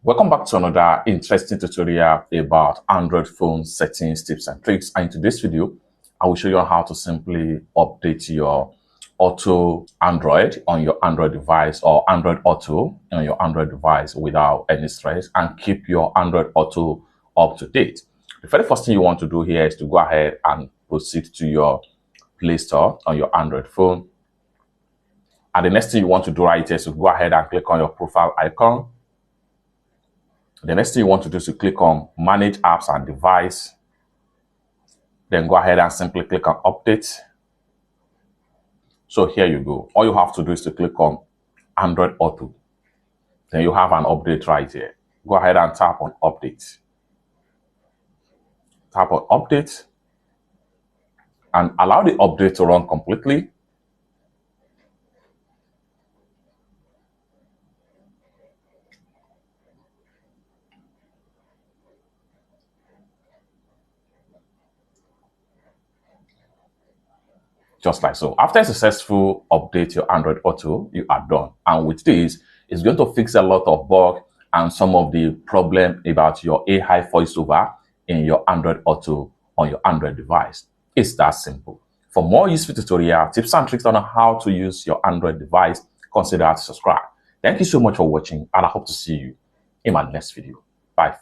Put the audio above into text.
Welcome back to another interesting tutorial about Android phone settings, tips and tricks. And in today's video, I will show you how to simply update your Auto Android on your Android device or Android Auto on your Android device without any stress and keep your Android Auto up to date. The very first thing you want to do here is to go ahead and proceed to your Play Store on your Android phone. And the next thing you want to do right here is to go ahead and click on your profile icon. The next thing you want to do is to click on Manage Apps and Device. Then go ahead and simply click on Update. So here you go. All you have to do is to click on Android Auto. Then you have an update right here. Go ahead and tap on Update. Tap on Update and allow the update to run completely. Just like so. After a successful update your Android Auto, you are done. And with this, it's going to fix a lot of bugs and some of the problem about your AI voiceover in your Android Auto on your Android device. It's that simple. For more useful tutorial tips and tricks on how to use your Android device, consider to subscribe. Thank you so much for watching, and I hope to see you in my next video. Bye.